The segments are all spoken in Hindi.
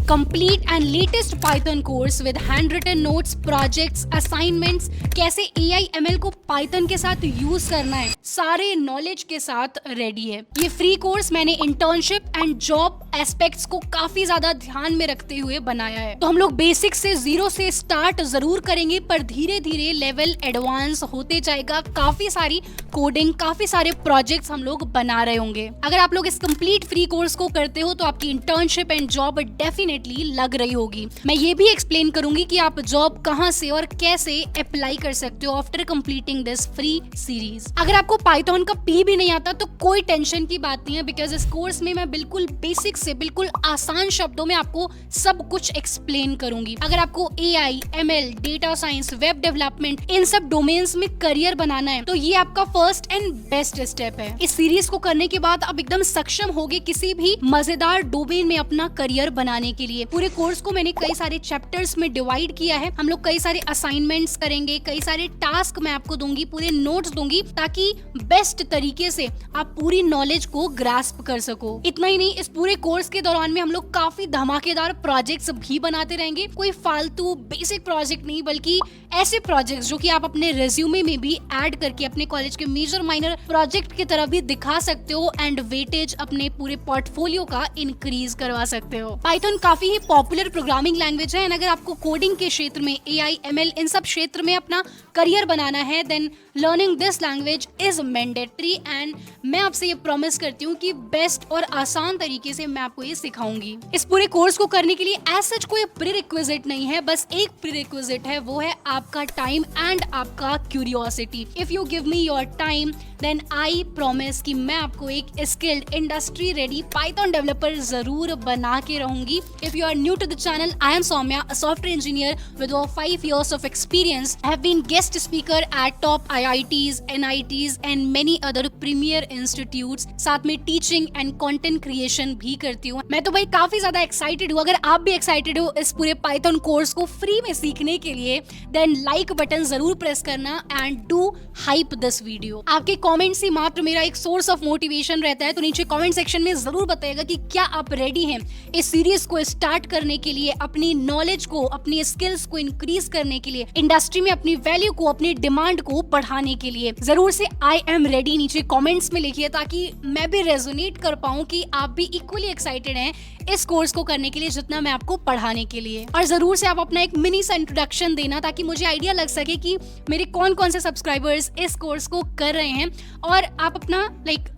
complete and latest Python course with handwritten notes, projects, assignments, कैसे AI ML को Python के साथ यूज करना है, सारे नॉलेज के साथ रेडी है। ये फ्री कोर्स मैंने इंटर्नशिप एंड जॉब एस्पेक्ट्स को काफी ज्यादा ध्यान में रखते हुए बनाया है। तो हम लोग बेसिक से जीरो से स्टार्ट जरूर करेंगे, पर धीरे धीरे लेवल एडवांस होते जाएगा। काफी सारी कोडिंग, काफी सारे प्रोजेक्ट्स हम लोग बना रहे होंगे। अगर आप लोग इस कंप्लीट फ्री कोर्स को करते हो तो आपकी इंटर्नशिप एंड जॉब डेफिनेटली लग रही होगी। मैं ये भी एक्सप्लेन करूंगी कि आप जॉब कहां से और कैसे अप्लाई कर सकते हो after completing this free series. अगर आपको पाइथन का पी भी नहीं आता तो कोई टेंशन की बात नहीं है, बिकॉज इस कोर्स में मैं बिल्कुल बेसिक से बिल्कुल आसान शब्दों में आपको सब कुछ एक्सप्लेन करूंगी। अगर आपको AI, ML, data science, web development in सब डोमेन्स में करियर बनाना है तो ये आपका फर्स्ट एंड बेस्ट स्टेप है। इस सीरीज को करने के बाद आप एकदम सक्षम होगे किसी भी मजेदार डोमेन में अपना करियर बनाने के लिए। पूरे कोर्स को मैंने कई सारे चैप्टर्स में डिवाइड किया है। हम लोग कई सारे असाइनमेंट्स करेंगे, कई सारे टास्क मैं आपको दूंगी, पूरे नोट्स दूंगी, ताकि बेस्ट तरीके से आप पूरी नॉलेज को ग्रास्प कर सको। इतना ही नहीं, इस पूरे कोर्स के दौरान में हम लोग काफी धमाकेदार प्रोजेक्ट्स भी बनाते रहेंगे। कोई फालतू बेसिक प्रोजेक्ट नहीं, बल्कि ऐसे प्रोजेक्ट्स जो कि आप अपने रेज्यूमे में भी ऐड करके अपने कॉलेज के मेजर माइनर प्रोजेक्ट की तरह भी दिखा सकते हो एंड वेटेज अपने पूरे पोर्टफोलियो का इंक्रीज करवा सकते हो। पाइथन काफी ही पॉपुलर प्रोग्रामिंग लैंग्वेज है एंड अगर आपको कोडिंग के क्षेत्र में, एआई, एमएल इन सब क्षेत्र में अपना करियर बनाना है then learning this language is mandatory and मैं आपसे ये प्रॉमिस करती हूँ कि बेस्ट और आसान तरीके से मैं आपको ये सिखाऊंगी। इस पूरे कोर्स को करने के लिए एज सच कोई प्रीरिक्विजिट नहीं है, बस एक प्रीरिक्विजिट है, वो है आपका टाइम एंड आपका curiosity. If you give me your time then I promise कि मैं आपको एक skilled, industry ready Python developer जरूर बना के रहूंगी। If you are new to the channel, I am Saumya, a software engineer with over 5 years of experience. I have been guest speaker at top IITs, NITs and many other premier institutes. साथ में टीचिंग एंड कंटेंट क्रिएशन भी करती हूँ। मैं तो भाई काफी ज्यादा एक्साइटेड हूँ। अगर आप भी एक्साइटेड हो इस पूरे पाइथन कोर्स को फ्री में सीखने के लिए देन लाइक बटन जरूर प्रेस करना and do hype this video. आपके कमेंट्स ही मात्र मेरा एक सोर्स ऑफ मोटिवेशन रहता है, तो नीचे कमेंट सेक्शन में जरूर बताइएगा कि क्या आप रेडी हैं इस सीरीज को स्टार्ट करने के लिए, अपनी नॉलेज को, अपनी स्किल्स को इंक्रीज करने के लिए, इंडस्ट्री में अपनी वैल्यू को, अपनी डिमांड को बढ़ाने के लिए। जरूर से आई एम रेडी नीचे कमेंट्स में लिखिए ताकि मैं भी रेजोनेट कर पाऊं कि आप भी इक्वली एक्साइटेड हैं इस कोर्स को करने के लिए जितना मैं आपको पढ़ाने के लिए। और जरूर से आप अपना एक मिनी सा इंट्रोडक्शन देना ताकि मुझे आइडिया लग सके कि मेरे कौन कौन से सब्सक्राइबर्स इस कोर्स को कर रहे हैं और आप अपना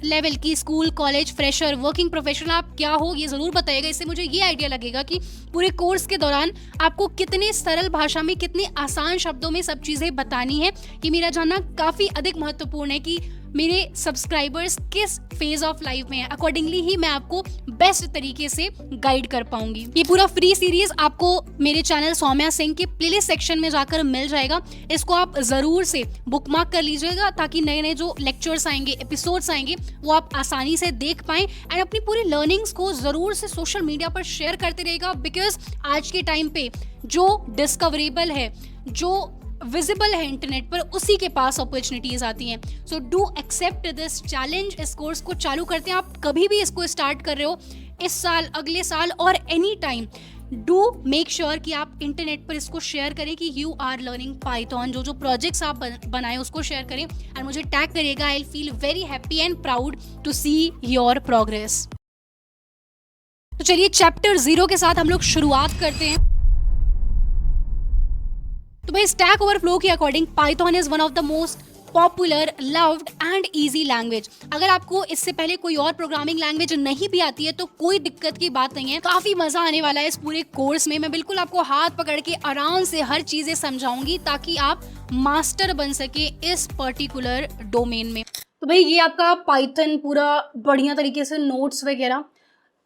लेवल की school, college, fresher, working professional आप क्या हो ये जरूर बताइएगा। इससे मुझे ये आइडिया लगेगा कि पूरे कोर्स के दौरान आपको कितने सरल भाषा में, कितने आसान शब्दों में सब चीजें बतानी है। ये मेरा जानना काफी अधिक महत्वपूर्ण है कि मेरे सब्सक्राइबर्स किस फेज ऑफ लाइफ में है, अकॉर्डिंगली ही मैं आपको बेस्ट तरीके से गाइड कर पाऊंगी। ये पूरा फ्री सीरीज आपको मेरे चैनल सौम्या सिंह के प्लेलिस्ट सेक्शन में जाकर मिल जाएगा। इसको आप जरूर से बुकमार्क कर लीजिएगा ताकि नए नए जो लेक्चर्स आएंगे, एपिसोड्स आएंगे, वो आप आसानी से देख पाएं एंड अपनी पूरी लर्निंग्स को जरूर से सोशल मीडिया पर शेयर करते रहेगा। बिकॉज आज के टाइम पे जो डिस्कवरेबल है, जो विजिबल है इंटरनेट पर, उसी के पास अपॉर्चुनिटीज आती हैं। So do accept this challenge. इस कोर्स को चालू करते हैं। आप कभी भी इसको स्टार्ट कर रहे हो, इस साल, अगले साल और any time, do make sure कि आप इंटरनेट पर इसको शेयर करें कि यू आर लर्निंग पाइथन। जो जो प्रोजेक्ट्स आप बनाए उसको शेयर करें एंड मुझे टैग करिएगा। I will feel very happy and proud to see your progress. तो चलिए चैप्टर 0 के साथ हम लोग शुरुआत करते हैं। तो भाई स्टैक ओवरफ्लो के according Python is one of the most popular, loved and easy language. अगर आपको इससे पहले कोई और प्रोग्रामिंग लैंग्वेज नहीं भी आती है तो कोई दिक्कत की बात नहीं है। काफी मजा आने वाला है इस पूरे कोर्स में। मैं बिल्कुल आपको हाथ पकड़ के आराम से हर चीजें समझाऊंगी ताकि आप मास्टर बन सके इस पर्टिकुलर डोमेन में। तो भाई ये आपका पाइथन पूरा बढ़िया तरीके से नोट्स वगैरह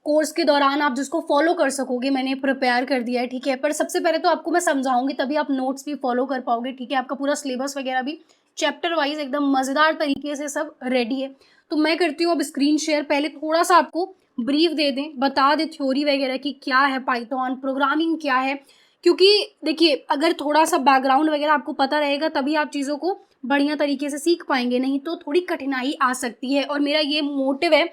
कोर्स के दौरान आप जिसको फॉलो कर सकोगे मैंने प्रिपेयर कर दिया है, ठीक है। पर सबसे पहले तो आपको मैं समझाऊंगी तभी आप नोट्स भी फॉलो कर पाओगे, ठीक है। आपका पूरा सिलेबस वगैरह भी चैप्टर वाइज एकदम मज़ेदार तरीके से सब रेडी है। तो मैं करती हूँ अब स्क्रीन शेयर। पहले थोड़ा सा आपको ब्रीफ दे दें, बता दें थ्योरी वगैरह की क्या है पाइथन, प्रोग्रामिंग क्या है। क्योंकि देखिए अगर थोड़ा सा बैकग्राउंड वगैरह आपको पता रहेगा तभी आप चीज़ों को बढ़िया तरीके से सीख पाएंगे, नहीं तो थोड़ी कठिनाई आ सकती है। और मेरा ये मोटिव है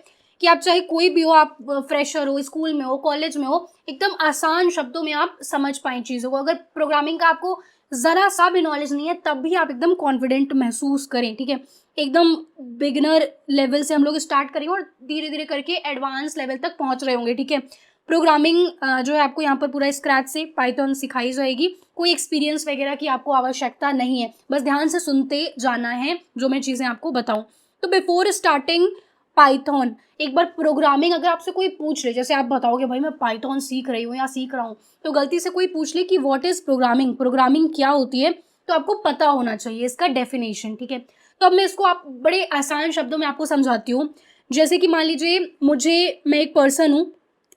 कि आप चाहे कोई भी हो, आप फ्रेशर हो, स्कूल में हो, कॉलेज में हो, एकदम आसान शब्दों में आप समझ पाएँ चीज़ों को। अगर प्रोग्रामिंग का आपको ज़रा सा भी नॉलेज नहीं है तब भी आप एकदम कॉन्फिडेंट महसूस करें, ठीक है। एकदम बिगिनर लेवल से हम लोग स्टार्ट करेंगे और धीरे धीरे करके एडवांस लेवल तक पहुंच रहे होंगे, ठीक है। प्रोग्रामिंग जो है आपको यहाँ पर पूरा स्क्रैच से पाइथन सिखाई जाएगी। कोई एक्सपीरियंस वगैरह की आपको आवश्यकता नहीं है, बस ध्यान से सुनते जाना है जो मैं चीज़ें आपको बताऊँ। तो बिफोर स्टार्टिंग पाइथन, एक बार प्रोग्रामिंग अगर आपसे कोई पूछ ले, जैसे आप बताओगे भाई मैं पाइथन सीख रही हूँ या सीख रहा हूँ, तो गलती से कोई पूछ ले कि व्हाट इज़ प्रोग्रामिंग, प्रोग्रामिंग क्या होती है, तो आपको पता होना चाहिए इसका डेफिनेशन, ठीक है। तो अब मैं इसको आप बड़े आसान शब्दों में आपको समझाती हूँ। जैसे कि मान लीजिए मैं एक पर्सन हूँ,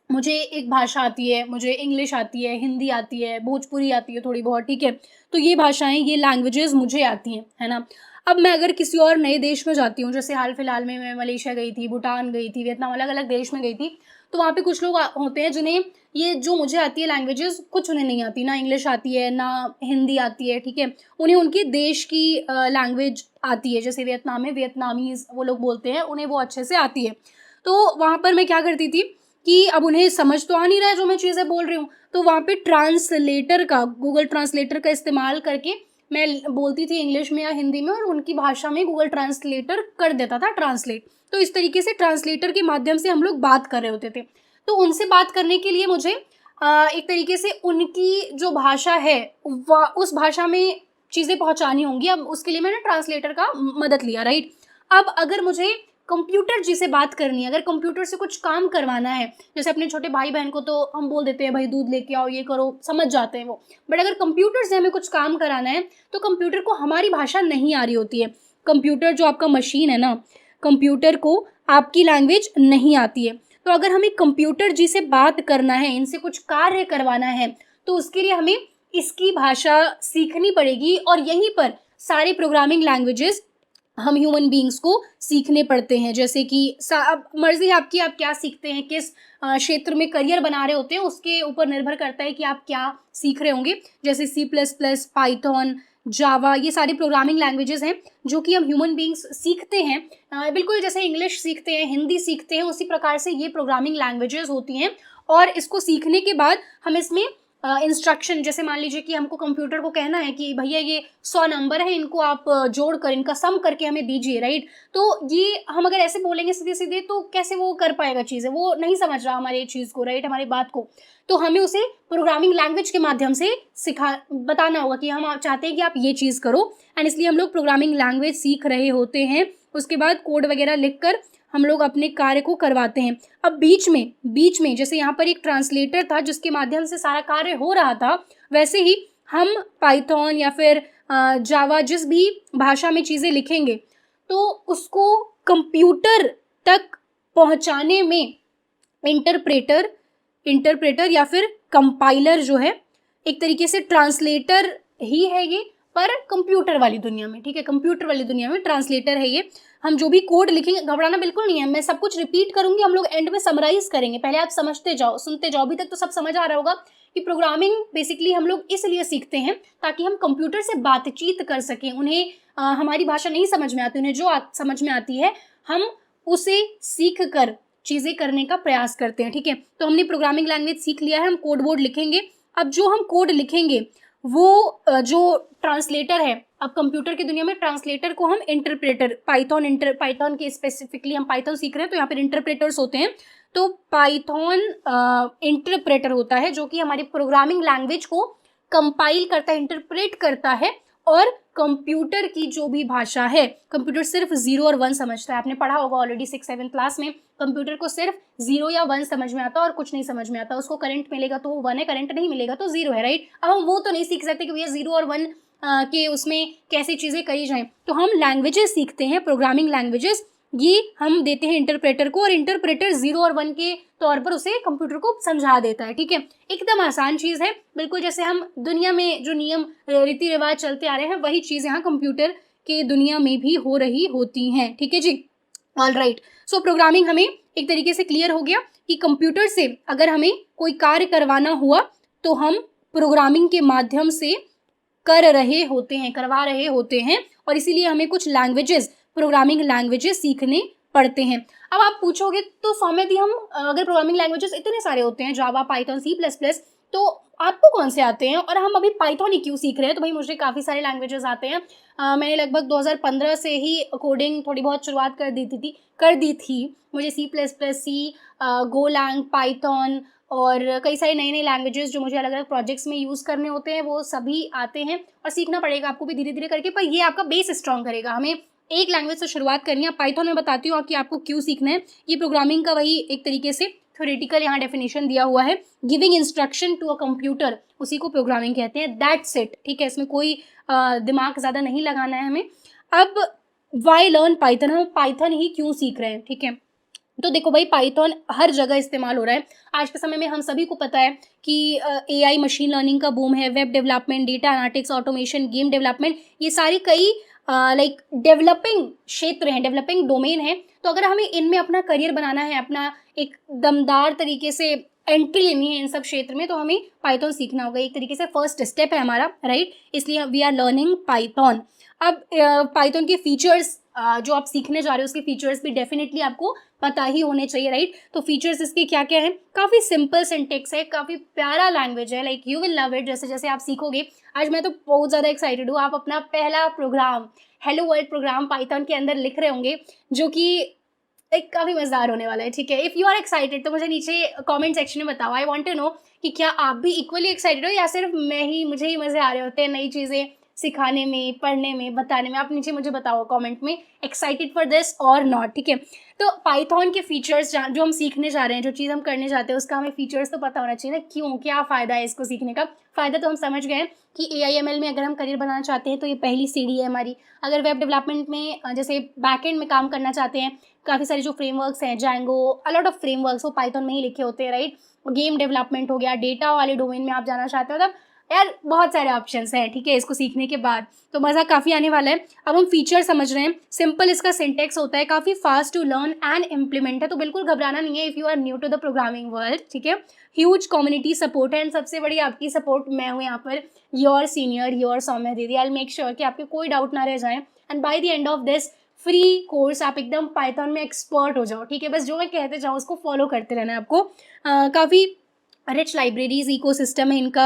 मुझे एक भाषा आती है, मुझे इंग्लिश आती है, हिंदी आती है, भोजपुरी आती है थोड़ी बहुत, ठीक है। तो ये भाषाएं, ये लैंग्वेजेस मुझे आती हैं, है ना। अब मैं अगर किसी और नए देश में जाती हूँ, जैसे हाल फिलहाल में मैं मलेशिया गई थी, भूटान गई थी, वियतनाम, अलग अलग देश में गई थी, तो वहाँ पे कुछ लोग होते हैं जिन्हें ये जो मुझे आती है लैंग्वेजेस कुछ उन्हें नहीं आती, ना इंग्लिश आती है ना हिंदी आती है, ठीक है। उन्हें उनके देश की लैंग्वेज आती है, जैसे वियतनाम में वियतनामीज वो लोग बोलते हैं, उन्हें वो अच्छे से आती है। तो वहाँ पर मैं क्या करती थी कि अब उन्हें समझ तो आ नहीं रहा है जो मैं चीज़ें बोल रही हूँ, तो वहाँ पे ट्रांसलेटर का, गूगल ट्रांसलेटर का इस्तेमाल करके मैं बोलती थी इंग्लिश में या हिंदी में, और उनकी भाषा में गूगल ट्रांसलेटर कर देता था ट्रांसलेट। तो इस तरीके से ट्रांसलेटर के माध्यम से हम लोग बात कर रहे होते थे। तो उनसे बात करने के लिए मुझे एक तरीके से उनकी जो भाषा है उस भाषा में चीज़ें पहुँचानी होंगी। अब उसके लिए मैंने ट्रांसलेटर का मदद लिया, राइट। अब अगर मुझे कंप्यूटर जी से बात करनी है, अगर कंप्यूटर से कुछ काम करवाना है, जैसे अपने छोटे भाई बहन को तो हम बोल देते हैं भाई दूध लेके आओ, ये करो, समझ जाते हैं वो। बट अगर कंप्यूटर से हमें कुछ काम कराना है तो कंप्यूटर को हमारी भाषा नहीं आ रही होती है। कंप्यूटर जो आपका मशीन है ना, कंप्यूटर को आपकी लैंग्वेज नहीं आती है। तो अगर हमें कंप्यूटर जी से बात करना है, इनसे कुछ कार्य करवाना है, तो उसके लिए हमें इसकी भाषा सीखनी पड़ेगी। और यहीं पर सारे प्रोग्रामिंग लैंग्वेजेस हम ह्यूमन बींग्स को सीखने पड़ते हैं। जैसे कि अब मर्जी है आपकी, आप क्या सीखते हैं, किस क्षेत्र में करियर बना रहे होते हैं, उसके ऊपर निर्भर करता है कि आप क्या सीख रहे होंगे। जैसे C++, पाइथन, जावा, ये सारी प्रोग्रामिंग लैंग्वेजेस हैं जो कि हम ह्यूमन बींग्स सीखते हैं। बिल्कुल जैसे इंग्लिश सीखते हैं, हिंदी सीखते हैं, उसी प्रकार से ये प्रोग्रामिंग लैंग्वेजेस होती हैं। और इसको सीखने के बाद हम इसमें इंस्ट्रक्शन, जैसे मान लीजिए कि हमको कंप्यूटर को कहना है कि भैया ये 100 नंबर है, इनको आप जोड़ कर इनका सम करके हमें दीजिए, राइट। तो ये हम अगर ऐसे बोलेंगे सीधे सीधे तो कैसे वो कर पाएगा चीज़ें, वो नहीं समझ रहा हमारी चीज़ को, राइट, हमारी बात को। तो हमें उसे प्रोग्रामिंग लैंग्वेज के माध्यम से बताना होगा कि हम चाहते हैं कि आप ये चीज़ करो, एंड इसलिए हम लोग प्रोग्रामिंग लैंग्वेज सीख रहे होते हैं। उसके बाद कोड वगैरह लिख कर हम लोग अपने कार्य को करवाते हैं। अब बीच में जैसे यहाँ पर एक ट्रांसलेटर था जिसके माध्यम से सारा कार्य हो रहा था, वैसे ही हम पाइथन या फिर जावा जिस भी भाषा में चीज़ें लिखेंगे तो उसको कंप्यूटर तक पहुँचाने में इंटरप्रेटर या फिर कंपाइलर जो है, एक तरीके से ट्रांसलेटर ही है ये, पर कंप्यूटर वाली दुनिया में, ठीक है, कंप्यूटर वाली दुनिया में ट्रांसलेटर है ये। हम जो भी कोड लिखेंगे, घबराना बिल्कुल नहीं है, मैं सब कुछ रिपीट करूंगी, हम लोग एंड में समराइज करेंगे, पहले आप समझते जाओ, सुनते जाओ। अभी तक तो सब समझ आ रहा होगा कि प्रोग्रामिंग बेसिकली हम लोग इसलिए सीखते हैं ताकि हम कंप्यूटर से बातचीत कर सकें। उन्हें हमारी भाषा नहीं समझ में आती, उन्हें जो समझ में आती है हम उसे सीख कर चीज़ें करने का प्रयास करते हैं, ठीक है। तो हमने प्रोग्रामिंग लैंग्वेज सीख लिया है, हम कोड वर्ड लिखेंगे। अब जो हम कोड लिखेंगे वो जो ट्रांसलेटर है, अब कंप्यूटर की दुनिया में ट्रांसलेटर को हम इंटरप्रेटर, पाइथन के स्पेसिफिकली हम पाइथन सीख रहे हैं तो यहाँ पर इंटरप्रेटर्स होते हैं। तो पाइथन इंटरप्रेटर होता है जो कि हमारी प्रोग्रामिंग लैंग्वेज को कंपाइल करता है, इंटरप्रेट करता है। और कंप्यूटर की जो भी भाषा है, कंप्यूटर सिर्फ 0 और 1 समझता है। आपने पढ़ा होगा ऑलरेडी 6-7 क्लास में, कंप्यूटर को सिर्फ 0 या 1 समझ में आता है और कुछ नहीं समझ में आता। उसको करंट मिलेगा तो वो 1 है, करंट नहीं मिलेगा तो 0 है, राइट। अब हम वो तो नहीं सीख सकते कि भैया 0 और 1 के उसमें कैसी चीज़ें करी जाएं। तो हम लैंग्वेजेस सीखते हैं, प्रोग्रामिंग लैंग्वेजेस, ये हम देते हैं इंटरप्रेटर को, और इंटरप्रेटर 0 और 1 के तौर पर उसे कंप्यूटर को समझा देता है, ठीक है। एकदम आसान चीज़ है, बिल्कुल जैसे हम दुनिया में जो नियम रीति रिवाज चलते आ रहे हैं वही चीज़ यहाँ कंप्यूटर के दुनिया में भी हो रही होती हैं, ठीक है जी। ऑल राइट, सो प्रोग्रामिंग हमें एक तरीके से क्लियर हो गया कि कंप्यूटर से अगर हमें कोई कार्य करवाना हुआ तो हम प्रोग्रामिंग के माध्यम से करवा रहे होते हैं, और इसीलिए हमें कुछ लैंग्वेजेस, प्रोग्रामिंग लैंग्वेजेस सीखने पड़ते हैं। अब आप पूछोगे तो सौम्य दी हम अगर प्रोग्रामिंग लैंग्वेजेस इतने सारे होते हैं, जावा, पाइथन, सी प्लस प्लस, तो आपको कौन से आते हैं और हम अभी पाइथन ही क्यों सीख रहे हैं? तो भाई मुझे काफ़ी सारे लैंग्वेजेस आते हैं। मैंने लगभग 2015 से ही कोडिंग थोड़ी बहुत शुरुआत कर दी थी। मुझे सी प्लस प्लस, सी, गोलैंग, पाइथन और कई सारे नए नए लैंग्वेजेस जो मुझे अलग अलग प्रोजेक्ट्स में यूज़ करने होते हैं वो सभी आते हैं और सीखना पड़ेगा आपको भी धीरे धीरे करके, पर ये आपका बेस स्ट्रॉन्ग करेगा। हमें एक लैंग्वेज से शुरुआत करनी है। पाइथन मैं बताती हूँ कि आपको क्यों सीखना है। ये प्रोग्रामिंग का वही एक तरीके से थ्योरेटिकल यहाँ डेफिनेशन दिया हुआ है, giving instruction to a computer, उसी को प्रोग्रामिंग कहते हैं। दैट्स इट, ठीक है, इसमें कोई दिमाग ज़्यादा नहीं लगाना है हमें। अब वाई लर्न पाइथन, हम पाइथन ही क्यों सीख रहे हैं, ठीक है। तो देखो भाई, पाइथन हर जगह इस्तेमाल हो रहा है आज के समय में। हम सभी को पता है कि एआई, मशीन लर्निंग का बूम है, web development, data analytics, automation, game development, ये सारी कई लाइक डेवलपिंग क्षेत्र हैं, डेवलपिंग डोमेन है। तो अगर हमें इनमें अपना करियर बनाना है, अपना एक दमदार तरीके से एंट्री लेनी है इन सब क्षेत्र में, तो हमें पाइथन सीखना होगा। एक तरीके से फर्स्ट स्टेप है हमारा, राइट। इसलिए वी आर लर्निंग पाइथन। अब पाइथन के फीचर्स जो आप सीखने जा रहे हो उसके फीचर्स भी डेफिनेटली आपको पता ही होने चाहिए, राइट। तो फीचर्स इसके क्या क्या हैं? काफ़ी सिंपल सिंटेक्स है, काफ़ी प्यारा लैंग्वेज है, like you will love it. जैसे जैसे आप सीखोगे, आज मैं तो बहुत ज़्यादा एक्साइटेड हूँ। आप अपना पहला program, hello world program Python के अंदर लिख रहे होंगे, जो कि एक काफ़ी मज़ेदार होने वाला है, ठीक है। इफ़ यू आर एक्साइटेड तो मुझे नीचे कमेंट सेक्शन में बताओ। आई वांट टू नो कि क्या आप भी इक्वली एक्साइटेड हो या सिर्फ मुझे ही मज़े आ रहे होते हैं नई चीज़ें सिखाने में, पढ़ने में, बताने में। आप नीचे मुझे बताओ कमेंट में, एक्साइटेड फॉर दिस और नॉट, ठीक है। तो पाइथन के फीचर्स जो हम सीखने जा रहे हैं, जो चीज़ हम करने जाते हैं, उसका हमें फीचर्स तो पता होना चाहिए ना, क्यों, क्या फ़ायदा है इसको सीखने का। फ़ायदा तो हम समझ गए कि AIML में अगर हम करियर बनाना चाहते हैं तो ये पहली सीढ़ी है हमारी। अगर वेब डेवलपमेंट में जैसे बैकएंड में काम करना चाहते हैं, काफ़ी सारे जो फ्रेमवर्क्स हैं, जैंगो, अलॉट ऑफ फ्रेमवर्क्स, वो पाइथन में ही लिखे होते हैं, राइट। गेम डेवलपमेंट हो गया, डेटा वाले डोमेन में आप जाना चाहते हो, तब यार बहुत सारे ऑप्शंस हैं, ठीक है, इसको सीखने के बाद तो मज़ा काफ़ी आने वाला है। अब हम फीचर समझ रहे हैं। सिंपल इसका सिंटेक्स होता है, काफ़ी fast to learn and implement है, तो बिल्कुल घबराना नहीं है if you are new to the programming world, ठीक है। ह्यूज कम्युनिटी सपोर्ट है, एंड सबसे बड़ी आपकी सपोर्ट मैं हूँ यहाँ पर, योर सीनियर, योर सौम्या दीदी। आई मेक श्योर कि आपके कोई डाउट ना रह जाए, and by the end of this free course आप एकदम पाइथन में एक्सपर्ट हो जाओ, ठीक है। बस जो मैं कहते जाऊँ उसको फॉलो करते रहना है आपको। काफ़ी रिच लाइब्रेरीज इकोसिस्टम है इनका,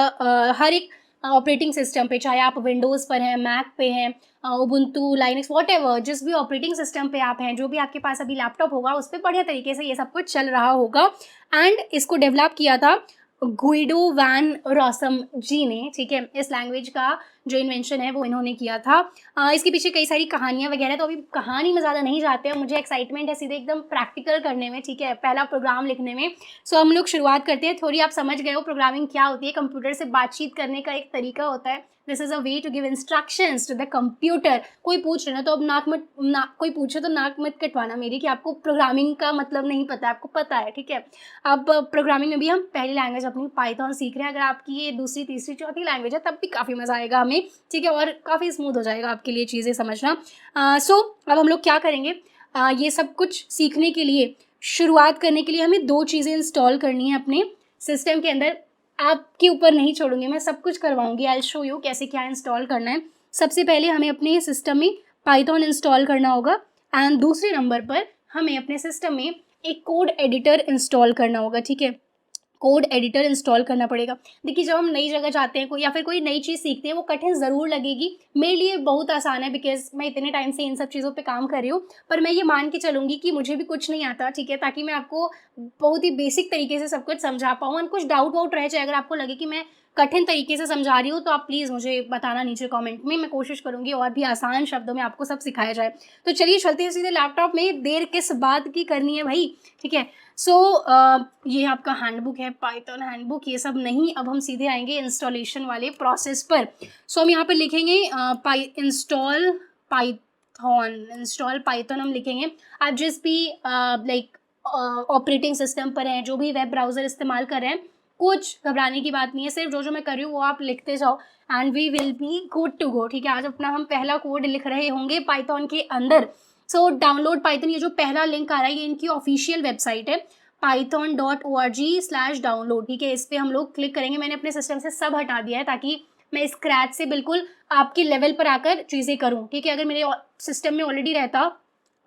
हर एक ऑपरेटिंग सिस्टम पे, चाहे आप विंडोज़ पर हैं, मैक पे हैं, उबुंटू, लाइनक्स, व्हाटएवर, जिस भी ऑपरेटिंग सिस्टम पे आप हैं, जो भी आपके पास अभी लैपटॉप होगा, उस पर बढ़िया तरीके से ये सब कुछ चल रहा होगा। एंड इसको डेवलप किया था गुइडो वैन रॉसम जी ने, ठीक है। इस लैंग्वेज का जो इन्वेंशन है वो इन्होंने किया था। इसके पीछे कई सारी कहानियाँ वगैरह, तो अभी कहानी में ज़्यादा नहीं जाते हैं, मुझे एक्साइटमेंट है सीधे एकदम प्रैक्टिकल करने में, ठीक है, पहला प्रोग्राम लिखने में। सो हम लोग शुरुआत करते हैं। थोड़ी आप समझ गए हो प्रोग्रामिंग क्या होती है, कंप्यूटर से बातचीत करने का एक तरीका होता है। This is a way to give instructions to the computer. कोई पूछ रहे ना तो अब कोई पूछे तो नाक मत कटवाना मेरी कि आपको प्रोग्रामिंग का मतलब नहीं पता है, आपको पता है, ठीक है। अब प्रोग्रामिंग में भी हम पहली लैंग्वेज अपनी पाइथन सीख रहे हैं। अगर आपकी ये दूसरी, तीसरी, चौथी लैंग्वेज है तब भी काफ़ी मज़ा आएगा हमें, ठीक है, और काफ़ी स्मूथ हो जाएगा आपके लिए चीज़ें समझना। सो अब हम लोग क्या करेंगे, ये सब कुछ सीखने के लिए, शुरुआत करने के लिए हमें 2 चीज़ें इंस्टॉल करनी है अपने सिस्टम के अंदर। आपके ऊपर नहीं छोड़ूंगी, मैं सब कुछ करवाऊंगी। आई विल शो यू कैसे क्या इंस्टॉल करना है। सबसे पहले हमें अपने सिस्टम में पाइथन इंस्टॉल करना होगा, एंड दूसरे नंबर पर हमें अपने सिस्टम में एक कोड एडिटर इंस्टॉल करना होगा, ठीक है। कोड एडिटर इंस्टॉल करना पड़ेगा। देखिए, जब हम नई जगह जाते हैं कोई या फिर कोई नई चीज़ सीखते हैं, वो कठिन ज़रूर लगेगी। मेरे लिए बहुत आसान है बिकॉज मैं इतने टाइम से इन सब चीज़ों पे काम कर रही हूँ, पर मैं ये मान के चलूँगी कि मुझे भी कुछ नहीं आता, ठीक है, ताकि मैं आपको बहुत ही बेसिक तरीके से सब कुछ समझा पाऊँ। और कुछ डाउट वाउट रह जाए, अगर आपको लगे कि मैं कठिन तरीके से समझा रही हूँ, तो आप प्लीज़ मुझे बताना नीचे कमेंट में, मैं कोशिश करूँगी और भी आसान शब्दों में आपको सब सिखाया जाए। तो चलिए चलते हैं सीधे लैपटॉप में, देर किस बात की करनी है भाई, ठीक है। सो ये आपका हैंडबुक है, पाइथन हैंडबुक, ये सब नहीं। अब हम सीधे आएंगे इंस्टॉलेशन वाले प्रोसेस पर। सो हम यहाँ पर लिखेंगे इंस्टॉल पाइथन हम लिखेंगे। आप जिस भी लाइक ऑपरेटिंग सिस्टम पर हैं, जो भी वेब ब्राउज़र इस्तेमाल कर रहे हैं, कुछ घबराने की बात नहीं है, सिर्फ जो मैं कर रही हूँ वो आप लिखते जाओ and we will be good to go, ठीक है। आज अपना हम पहला कोड लिख रहे होंगे पाइथन के अंदर। सो डाउनलोड पाइथन, ये जो पहला लिंक आ रहा है ये इनकी ऑफिशियल वेबसाइट है, python.org/download, ठीक है। इस पर हम लोग क्लिक करेंगे। मैंने अपने सिस्टम से सब हटा दिया है ताकि मैं स्क्रैच से बिल्कुल आपके लेवल पर आकर चीज़ें करूँ, ठीक है। अगर मेरे सिस्टम में ऑलरेडी रहता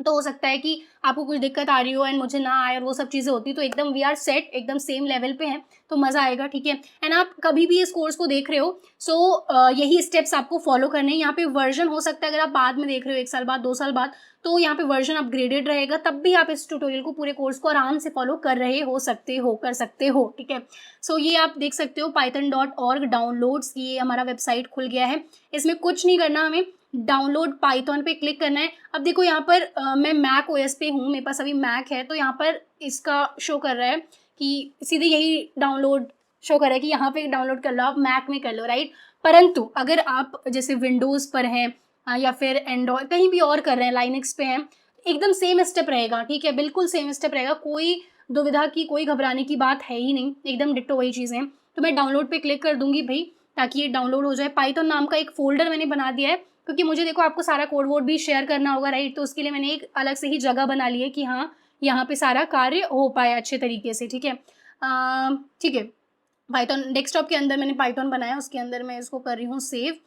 तो हो सकता है कि आपको कुछ दिक्कत आ रही हो एंड मुझे ना आए और वो सब चीज़ें होती, तो एकदम वी आर सेट, एकदम सेम लेवल पे हैं, तो मज़ा आएगा, ठीक है। एंड आप कभी भी इस कोर्स को देख रहे हो, सो यही स्टेप्स आपको फॉलो करने हैं। यहाँ पे वर्जन हो सकता है अगर आप बाद में देख रहे हो 1 साल बाद 2 साल बाद, तो यहाँ पे वर्जन अपग्रेडेड रहेगा, तब भी आप इस ट्यूटोरियल को, पूरे कोर्स को आराम से फॉलो कर रहे हो सकते हो, कर सकते हो, ठीक है। सो ये आप देख सकते हो python.org डाउनलोड्स, ये हमारा वेबसाइट खुल गया है। इसमें कुछ नहीं करना, हमें डाउनलोड पाइथन पे क्लिक करना है। अब देखो यहाँ पर मैं मैक ओएस पे हूँ, मेरे पास अभी मैक है, तो यहाँ पर इसका शो कर रहा है कि सीधे यही डाउनलोड शो कर रहा है कि यहाँ पे डाउनलोड कर लो, आप मैक में कर लो, राइट। परंतु अगर आप जैसे विंडोज़ पर हैं या फिर एंड्रॉयड कहीं भी और कर रहे हैं, लाइनक्स पे हैं, एकदम सेम स्टेप रहेगा, ठीक है, बिल्कुल सेम स्टेप रहेगा, कोई दुविधा की, कोई घबराने की बात है ही नहीं, एकदम डिट्टो वही चीज़ें हैं। तो मैं डाउनलोड पे क्लिक कर दूंगी भाई, ताकि ये डाउनलोड हो जाए। पाइथन नाम का एक फ़ोल्डर मैंने बना दिया है, क्योंकि मुझे देखो आपको सारा कोड वोड भी शेयर करना होगा, राइट। तो उसके लिए मैंने एक अलग से ही जगह बना ली है कि हाँ, यहाँ पे सारा कार्य हो पाए अच्छे तरीके से, ठीक है। ठीक है, पाइथन डेस्कटॉप के अंदर मैंने पाइथन बनाया, उसके अंदर मैं इसको कर रही हूँ सेव,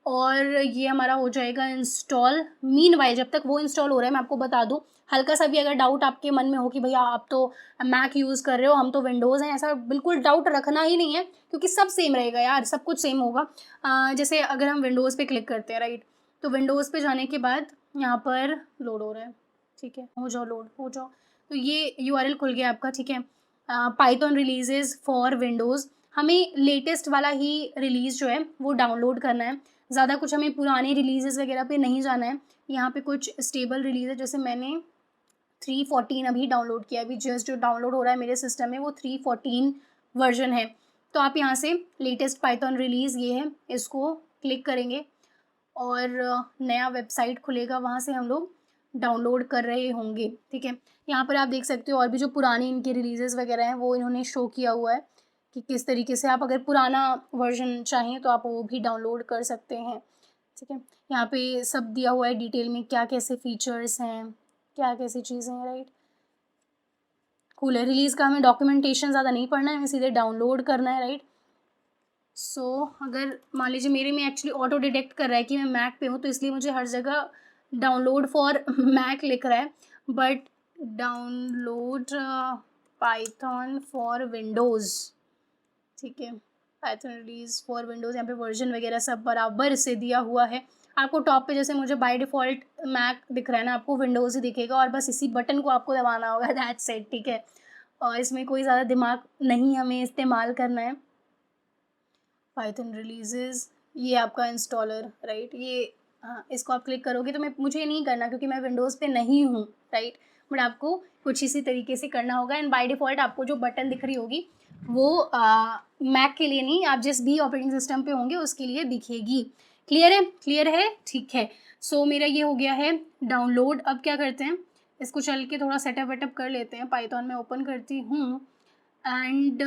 और ये हमारा हो जाएगा इंस्टॉल। मीनवाइल जब तक वो इंस्टॉल हो रहा है, मैं आपको बता दूँ, हल्का सा भी अगर डाउट आपके मन में हो कि भैया आप तो मैक यूज़ कर रहे हो, हम तो विंडोज़ हैं, ऐसा बिल्कुल डाउट रखना ही नहीं है, क्योंकि सब सेम रहेगा यार, सब कुछ सेम होगा। जैसे अगर हम विंडोज़ पे क्लिक करते हैं, राइट, तो विंडोज़ पे जाने के बाद यहाँ पर लोड हो रहा है, ठीक है, हो जाओ, लोड हो जाओ, तो ये यूआरएल खुल गया आपका, ठीक है। पाइथन रिलीजेज़ फॉर विंडोज़, हमें लेटेस्ट वाला ही रिलीज़ जो है वो डाउनलोड करना है, ज़्यादा कुछ हमें पुराने रिलीजेस वगैरह पे नहीं जाना है। यहाँ पे कुछ स्टेबल रिलीज है, जैसे मैंने 3.14 अभी डाउनलोड किया, अभी जस्ट जो डाउनलोड हो रहा है मेरे सिस्टम में वो 3.14 वर्जन है। तो आप यहाँ से लेटेस्ट पाइथन रिलीज़ ये है, इसको क्लिक करेंगे और नया वेबसाइट खुलेगा, वहाँ से हम लोग डाउनलोड कर रहे होंगे, ठीक है। यहाँ पर आप देख सकते हो और भी जो पुरानी इनके रिलीजेस वगैरह हैं वो इन्होंने शो किया हुआ है कि किस तरीके से आप अगर पुराना वर्जन चाहें तो आप वो भी डाउनलोड कर सकते हैं, ठीक है। यहाँ पे सब दिया हुआ है डिटेल में, क्या कैसे फीचर्स हैं, क्या कैसी चीज़ें हैं, राइट। कूल है। रिलीज़ का हमें डॉक्यूमेंटेशन ज़्यादा नहीं पढ़ना है, हमें सीधे डाउनलोड करना है, राइट। सो अगर मान लीजिए मेरे में एक्चुअली ऑटो डिटेक्ट कर रहा है कि मैं मैक पे हूँ, तो इसलिए मुझे हर जगह डाउनलोड फॉर मैक लिख रहा है, but download Python for Windows, ठीक है। पाइथन रिलीज फॉर विंडोज़, यहाँ पे वर्जन वगैरह सब बराबर से दिया हुआ है। आपको टॉप पे जैसे मुझे बाय डिफ़ॉल्ट मैक दिख रहा है ना, आपको विंडोज़ ही दिखेगा, और बस इसी बटन को आपको दबाना होगा, दैट्स इट, ठीक है। और इसमें कोई ज़्यादा दिमाग नहीं हमें इस्तेमाल करना है। पाइथन रिलीजेज़, ये आपका इंस्टॉलर, राइट, ये हाँ, इसको आप क्लिक करोगे तो मुझे नहीं करना क्योंकि मैं विंडोज़ पे नहीं हूँ, राइट, बट आपको कुछ इसी तरीके से करना होगा। एंड बाय डिफ़ॉल्ट आपको जो बटन दिख रही होगी वो मैक के लिए नहीं, आप जिस भी ऑपरेटिंग सिस्टम पे होंगे उसके लिए दिखेगी। क्लियर है, क्लियर है, ठीक है। सो मेरा ये हो गया है डाउनलोड। अब क्या करते हैं, इसको चल के थोड़ा सेटअप वेटअप कर लेते हैं। पाइथन में ओपन करती हूँ एंड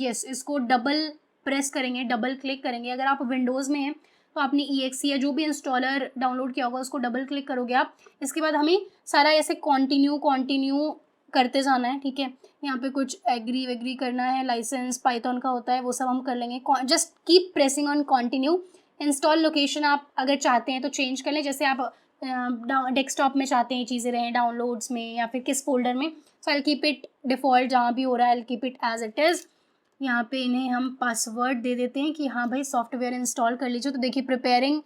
यस, इसको डबल प्रेस करेंगे, डबल क्लिक करेंगे। अगर आप विंडोज़ में हैं तो आपने EXE या जो भी इंस्टॉलर डाउनलोड किया होगा उसको डबल क्लिक करोगे आप। इसके बाद हमें सारा ऐसे कंटिन्यू करते जाना है, ठीक है। यहाँ पे कुछ एग्री वेग्री करना है, लाइसेंस पाइथन का होता है, वो सब हम कर लेंगे। Just keep pressing on continue. Install location आप अगर चाहते हैं तो चेंज कर लें, जैसे आप डेस्कटॉप में चाहते हैं चीज़ें रहें, डाउनलोड्स में या फिर किस फोल्डर में। So I keep it default, जहाँ भी हो रहा है I keep it as it is. यहाँ पे इन्हें हम पासवर्ड दे देते हैं कि हाँ भाई सॉफ्टवेयर इंस्टॉल कर लीजिए। तो देखिए प्रिपेयरिंग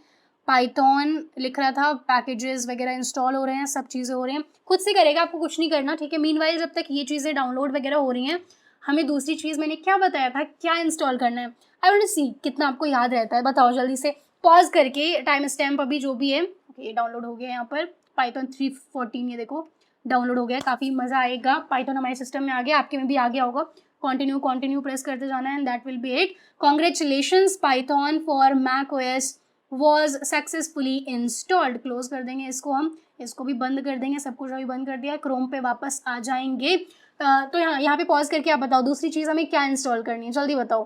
पाइथन लिख रहा था, पैकेजेस वगैरह इंस्टॉल हो रहे हैं, सब चीज़ें हो रही हैं, खुद से करेगा, आपको कुछ नहीं करना, ठीक है। मीनवाइल जब तक ये चीज़ें डाउनलोड वगैरह हो रही हैं, हमें दूसरी चीज़ मैंने क्या बताया था, क्या इंस्टॉल करना है, आई वांट टू सी कितना आपको याद रहता है, बताओ जल्दी से पॉज करके। टाइम स्टैम्प अभी जो भी है, ये डाउनलोड हो गया यहाँ पर पाइथन 3.14, ये देखो डाउनलोड हो गया, काफ़ी मज़ा आएगा। पाइथन हमारे सिस्टम में आ गया, आपके में भी आ गया होगा। कंटिन्यू प्रेस करते जाना है and that will be it. Congratulations, Python for Mac OS was successfully installed. Close कर देंगे इसको, हम इसको भी बंद कर देंगे, सब कुछ अभी बंद कर दिया है। क्रोम पे वापस आ जाएंगे। तो यहाँ पे पॉज करके आप बताओ दूसरी चीज़ हमें क्या इंस्टॉल करनी है, जल्दी बताओ,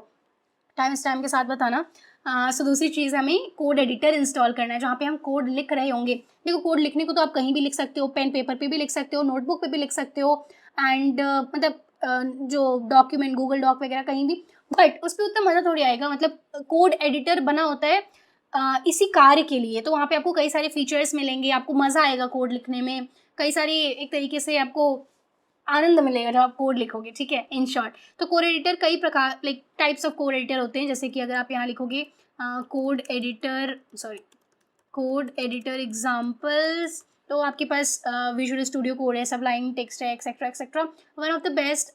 टाइम स्टैम्प के साथ बताना। सो दूसरी चीज़ हमें कोड एडिटर इंस्टॉल करना है, जहाँ पे हम कोड लिख रहे होंगे। देखो कोड लिखने को तो आप कहीं भी लिख सकते हो, पेन पेपर पे भी लिख सकते हो, नोटबुक पे भी लिख सकते हो, एंड मतलब जो डॉक्यूमेंट गूगल डॉक वगैरह कहीं भी, बट उस पर उतना मज़ा थोड़ी आएगा। मतलब कोड एडिटर बना होता है इसी कार्य के लिए। तो वहाँ पे आपको कई सारे फीचर्स मिलेंगे, आपको मज़ा आएगा कोड लिखने में, कई सारी एक तरीके से आपको आनंद मिलेगा जब आप कोड लिखोगे, ठीक है, इन शॉर्ट। तो कोड एडिटर कई प्रकार like types of code editor होते हैं, जैसे कि अगर आप यहाँ लिखोगे कोड एडिटर एग्जाम्पल्स, तो आपके पास विजुअल स्टूडियो कोड है, सबलाइन टेक्स्ट है, etcetera etcetera. One of the best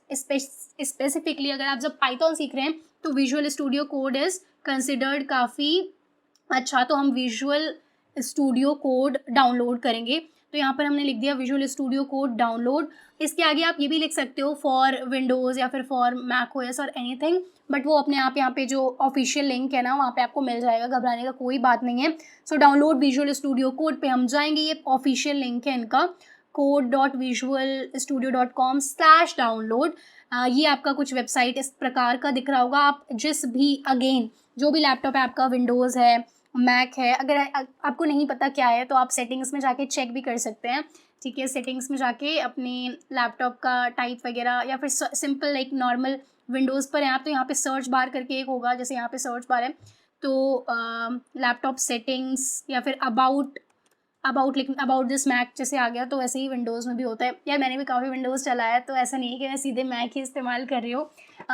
specifically अगर आप जब पाइथन सीख रहे हैं तो visual studio code is considered काफ़ी अच्छा। तो हम विजुअल स्टूडियो कोड डाउनलोड करेंगे। तो यहाँ पर हमने लिख दिया विजुअल स्टूडियो कोड डाउनलोड। इसके आगे आप ये भी लिख सकते हो फॉर विंडोज़ या फिर फॉर मैक ओएस और एनीथिंग, बट वो अपने आप यहाँ पे जो ऑफिशियल लिंक है ना वहाँ पे आपको मिल जाएगा, घबराने का कोई बात नहीं है। So download visual studio code पे हम जाएंगे, ये ऑफिशियल लिंक है इनका code.visualstudio.com/download। ये आपका कुछ वेबसाइट इस प्रकार का दिख रहा होगा। आप जिस भी अगेन जो भी लैपटॉप है आपका, विंडोज़ है, मैक है, अगर आपको नहीं पता क्या है तो आप सेटिंग्स में जाके चेक भी कर सकते हैं, ठीक है। सेटिंग्स में जाके अपने लैपटॉप का टाइप वगैरह या फिर सिंपल लाइक नॉर्मल विंडोज़ पर हैं आप तो यहाँ पे सर्च बार करके एक होगा, जैसे यहाँ पे सर्च बार है तो लैपटॉप सेटिंग्स या फिर अबाउट दिस मैक जैसे आ गया, तो वैसे ही विंडोज़ में भी होता है। यार मैंने भी काफ़ी विंडोज़ चलाया है, तो ऐसा नहीं है कि मैं सीधे मैक ही इस्तेमाल कर रही हूँ।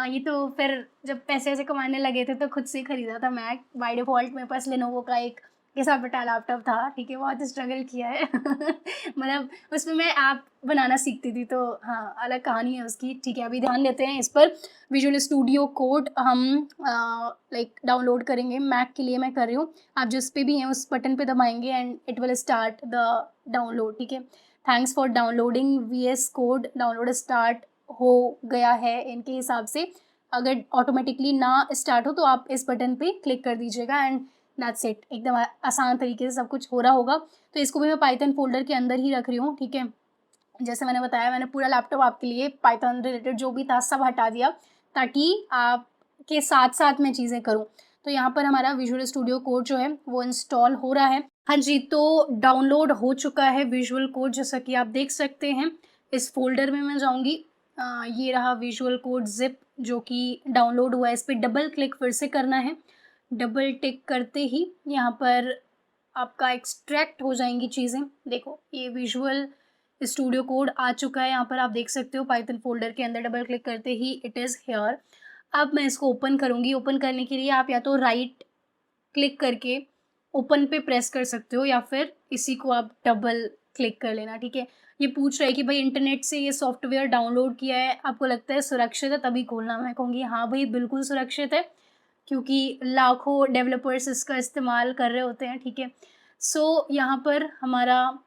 ये तो फिर जब पैसे वैसे कमाने लगे थे तो खुद से ख़रीदा था मैक। बाय डिफ़ॉल्ट मेरे पास लेनोवो का एक घिसा पिटा लैपटॉप था, ठीक है, बहुत स्ट्रगल किया है मतलब उसमें मैं ऐप बनाना सीखती थी, तो हाँ अलग कहानी है उसकी, ठीक है। अभी ध्यान देते हैं इस पर। विजुअल स्टूडियो कोड हम लाइक डाउनलोड करेंगे, मैक के लिए मैं कर रही हूँ। आप जिस पे भी हैं उस बटन पे दबाएंगे and it will start the download, ठीक है। Thanks for downloading VS code, download start हो गया है इनके हिसाब से। अगर ऑटोमेटिकली ना स्टार्ट हो तो आप इस बटन पे क्लिक कर दीजिएगा एंड दैट्स इट। एकदम आसान तरीके से सब कुछ हो रहा होगा। तो इसको भी मैं पाइथन फोल्डर के अंदर ही रख रही हूँ, ठीक है। जैसे मैंने बताया, मैंने पूरा लैपटॉप आपके लिए पाइथन रिलेटेड जो भी था सब हटा दिया ताकि आपके साथ साथ मैं चीज़ें करूँ। तो यहाँ पर हमारा विजुअल स्टूडियो कोड जो है वो इंस्टॉल हो रहा है। हाँ जी, तो डाउनलोड हो चुका है विजुअल कोड, जैसा कि आप देख सकते हैं। इस फोल्डर में मैं जाऊँगी, ये रहा विजुअल कोड ज़िप जो कि डाउनलोड हुआ है। इस पर डबल क्लिक फिर से करना है। डबल टिक करते ही यहाँ पर आपका एक्सट्रैक्ट हो जाएंगी चीज़ें। देखो ये विजुअल स्टूडियो कोड आ चुका है, यहाँ पर आप देख सकते हो पाइथन फोल्डर के अंदर। डबल क्लिक करते ही इट इज़ हेयर। अब मैं इसको ओपन करूँगी। ओपन करने के लिए आप या तो राइट क्लिक करके ओपन पे प्रेस कर सकते हो या फिर इसी को आप डबल क्लिक कर लेना, ठीक है। ये पूछ रहा है कि भाई इंटरनेट से ये सॉफ्टवेयर डाउनलोड किया है, आपको लगता है सुरक्षित है तभी खोलना। मैं कहूँगी हाँ भाई बिल्कुल सुरक्षित है, क्योंकि लाखों डेवलपर्स इसका इस्तेमाल कर रहे होते हैं, ठीक है। सो यहाँ पर हमारा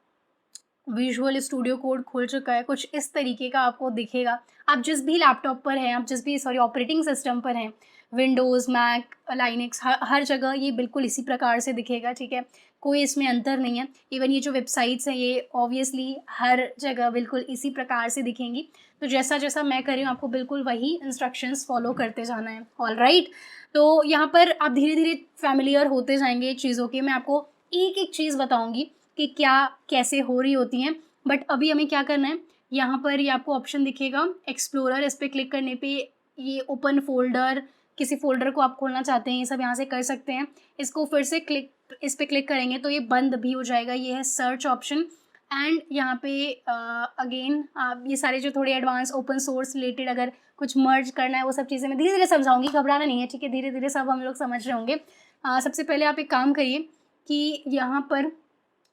विजुअल स्टूडियो कोड खुल चुका है। कुछ इस तरीके का आपको दिखेगा। आप जिस भी लैपटॉप पर हैं, आप जिस भी ऑपरेटिंग सिस्टम पर हैं, विंडोज़, मैक, लाइनक्स, हर जगह ये बिल्कुल इसी प्रकार से दिखेगा, ठीक है। कोई इसमें अंतर नहीं है। इवन ये जो वेबसाइट्स हैं ये ऑब्वियसली हर जगह बिल्कुल इसी प्रकार से दिखेंगी। तो जैसा जैसा मैं कर रही हूँ आपको बिल्कुल वही इंस्ट्रक्शंस फॉलो करते जाना है। ऑलराइट, तो यहाँ पर आप धीरे धीरे फैमिलियर होते जाएंगे चीज़ों के। मैं आपको एक एक चीज़ बताऊँगी कि क्या कैसे हो रही होती हैं। बट अभी हमें क्या करना है, यहाँ पर ये आपको ऑप्शन दिखेगा एक्सप्लोरर। इस पर क्लिक करने पे ये ओपन फोल्डर, किसी फोल्डर को आप खोलना चाहते हैं ये सब यहाँ से कर सकते हैं। इसको फिर से इस पर क्लिक करेंगे तो ये बंद भी हो जाएगा। ये है सर्च ऑप्शन। एंड यहाँ पे अगेन आप ये सारे जो थोड़े एडवांस ओपन सोर्स रिलेटेड अगर कुछ मर्ज करना है वो सब चीज़ें मैं धीरे धीरे समझाऊंगी, घबराना नहीं है, ठीक है। धीरे धीरे सब हम लोग समझ रहे होंगे। सबसे पहले आप एक काम करिए कि यहाँ पर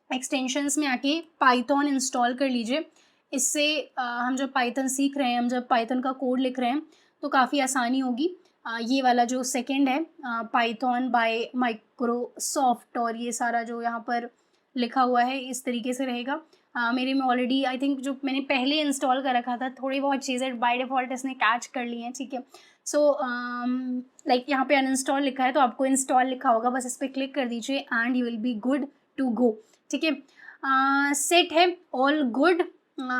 एक्सटेंशंस में आके पाइथन इंस्टॉल कर लीजिए। इससे हम जब पाइथन सीख रहे हैं, हम जब पाइथन का कोड लिख रहे हैं तो काफ़ी आसानी होगी। ये वाला जो सेकंड है पाइथन बाय माइक्रोसॉफ्ट, और ये सारा जो यहाँ पर लिखा हुआ है इस तरीके से रहेगा। मेरे में ऑलरेडी आई थिंक जो मैंने पहले इंस्टॉल कर रखा था, थोड़ी बहुत चीज़ें बाय डिफ़ॉल्ट इसने कैच कर ली हैं, ठीक है। सो लाइक यहाँ पे अनइंस्टॉल लिखा है तो आपको इंस्टॉल लिखा होगा, बस इस पर क्लिक कर दीजिए and you will be good to go, ठीक है। सेट है, ऑल गुड।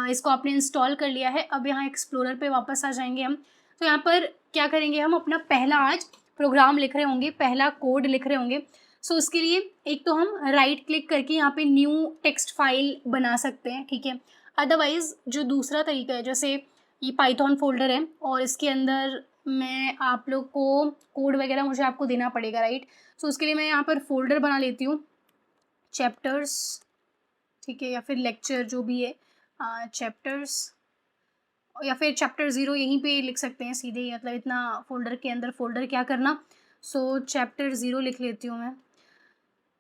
इसको आपने इंस्टॉल कर लिया है। अब यहाँ एक्सप्लोरर पे वापस आ जाएंगे हम। तो यहाँ पर क्या करेंगे, हम अपना पहला आज प्रोग्राम लिख रहे होंगे, पहला कोड लिख रहे होंगे। सो उसके लिए एक तो हम राइट क्लिक करके यहाँ पे न्यू टेक्स्ट फाइल बना सकते हैं, ठीक है। अदरवाइज़ जो दूसरा तरीका है, जैसे ये पाइथन फोल्डर है और इसके अंदर मैं आप लोग को कोड वगैरह मुझे आपको देना पड़ेगा, राइट। सो उसके लिए मैं यहाँ पर फोल्डर बना लेती हूँ, चैप्टर्स, ठीक है, या फिर लेक्चर जो भी है, चैप्टर्स, या फिर चैप्टर 0 यहीं पे लिख सकते हैं सीधे, मतलब इतना फोल्डर के अंदर फोल्डर क्या करना। सो चैप्टर 0 लिख लेती हूँ मैं।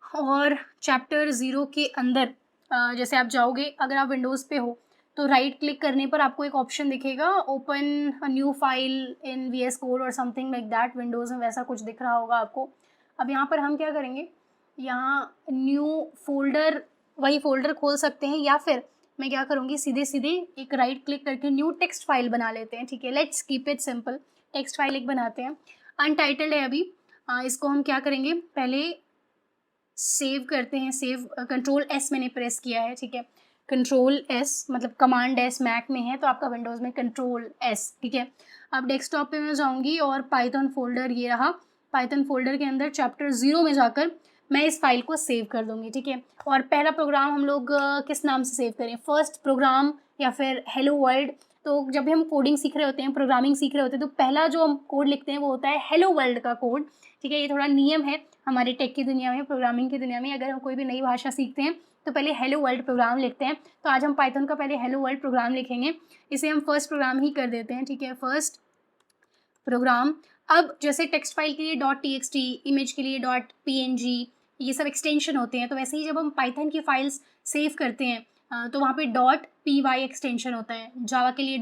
और चैप्टर 0 के अंदर जैसे आप जाओगे, अगर आप विंडोज़ पे हो तो राइट क्लिक करने पर आपको एक ऑप्शन दिखेगा, open a new file in VS code और समथिंग लाइक दैट। विंडोज़ में वैसा कुछ दिख रहा होगा आपको। अब यहाँ पर हम क्या करेंगे, यहाँ न्यू फोल्डर, वही फोल्डर खोल सकते हैं, या फिर मैं क्या करूँगी, सीधे सीधे एक राइट क्लिक करके न्यू टेक्स्ट फाइल बना लेते हैं, ठीक है। Let's keep it simple, text file एक बनाते हैं, अनटाइटल्ड है अभी। इसको हम क्या करेंगे, पहले सेव करते हैं, सेव Ctrl+S मैंने प्रेस किया है, ठीक है। Ctrl+S मतलब कमांड S मैक में है, तो आपका विंडोज़ में Ctrl+S, ठीक है। अब डेस्कटॉप पे मैं जाऊंगी और पाइथन फोल्डर ये रहा, पाइथन फोल्डर के अंदर चैप्टर 0 में जाकर मैं इस फाइल को सेव कर दूंगी, ठीक है। और पहला प्रोग्राम हम लोग किस नाम से सेव करें, फर्स्ट प्रोग्राम या फिर हेलो वर्ल्ड। तो जब भी हम कोडिंग सीख रहे होते हैं, प्रोग्रामिंग सीख रहे होते हैं, तो पहला जो हम कोड लिखते हैं वो होता है हेलो वर्ल्ड का कोड, ठीक है। ये थोड़ा नियम है हमारे टेक की दुनिया में, प्रोग्रामिंग की दुनिया में। अगर हम कोई भी नई भाषा सीखते हैं तो पहले हेलो वर्ल्ड प्रोग्राम लिखते हैं। तो आज हम पाइथन का पहले हेलो वर्ल्ड प्रोग्राम लिखेंगे, इसे हम फर्स्ट प्रोग्राम ही कर देते हैं, ठीक है, फर्स्ट प्रोग्राम। अब जैसे टेक्स्ट फाइल के लिए .txt, इमेज के लिए .png, ये सब एक्सटेंशन होते हैं, तो वैसे ही जब हम पाइथन की फाइल्स सेव करते हैं तो वहाँ पे .py एक्सटेंशन होता है। जावा के लिए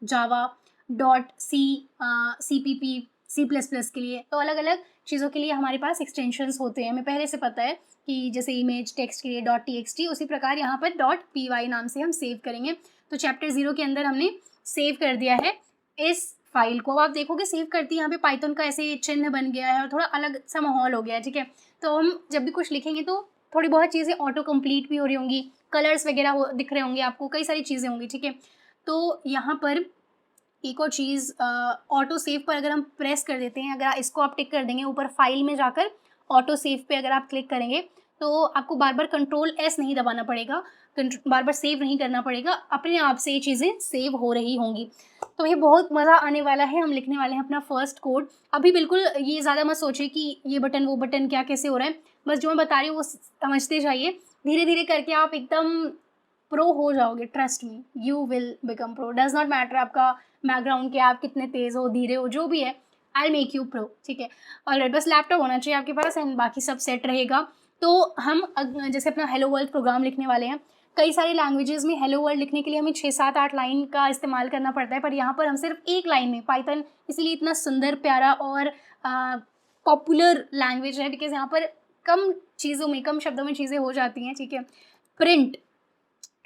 .java, .cpp, C++ के लिए, तो अलग अलग चीज़ों के लिए हमारे पास एक्सटेंशंस होते हैं। हमें पहले से पता है कि जैसे इमेज टेक्स्ट के लिए .txt, उसी प्रकार यहाँ पर .py नाम से हम सेव करेंगे। तो चैप्टर 0 के अंदर हमने सेव कर दिया है इस फाइल को। अब आप देखोगे सेव करती यहाँ पे पाइथन का ऐसे चिन्ह बन गया है और थोड़ा अलग सा माहौल हो गया है, ठीक है। तो हम जब भी कुछ लिखेंगे तो थोड़ी बहुत चीज़ें ऑटो कंप्लीट भी हो रही होंगी, कलर्स वगैरह दिख रहे होंगे आपको, कई सारी चीज़ें होंगी, ठीक है। तो यहाँ पर एक और चीज़, ऑटो सेव पर अगर हम प्रेस कर देते हैं, अगर इसको आप टिक कर देंगे ऊपर फाइल में जाकर ऑटो सेव पे अगर आप क्लिक करेंगे तो आपको बार बार Ctrl+S नहीं दबाना पड़ेगा, बार बार सेव नहीं करना पड़ेगा, अपने आप से ये चीज़ें सेव हो रही होंगी। तो ये बहुत मज़ा आने वाला है। हम लिखने वाले हैं अपना फर्स्ट कोड। अभी बिल्कुल ये ज़्यादा मत सोचिए कि ये बटन वो बटन क्या कैसे हो रहा है, बस जो मैं बता रही हूँ वो समझते जाइए। धीरे धीरे करके आप एकदम प्रो हो जाओगे, trust me, you will become pro. Does not matter आपका बैकग्राउंड के आप कितने तेज़ हो, धीरे हो, जो भी है, आई मेक यू प्रो, ठीक है। और बस लैपटॉप होना चाहिए आपके पास एंड बाकी सब सेट रहेगा। तो हम जैसे अपना हेलो वर्ल्ड प्रोग्राम लिखने वाले हैं, कई सारी लैंग्वेजेस में हेलो वर्ल्ड लिखने के लिए हमें 6, 7, 8 लाइन का इस्तेमाल करना पड़ता है, पर यहाँ पर हम सिर्फ एक लाइन में, पाइथन इसीलिए इतना सुंदर, प्यारा और पॉपुलर लैंग्वेज है, बिकॉज यहाँ पर कम चीज़ों में, कम शब्दों में चीज़ें हो जाती हैं, ठीक है। प्रिंट,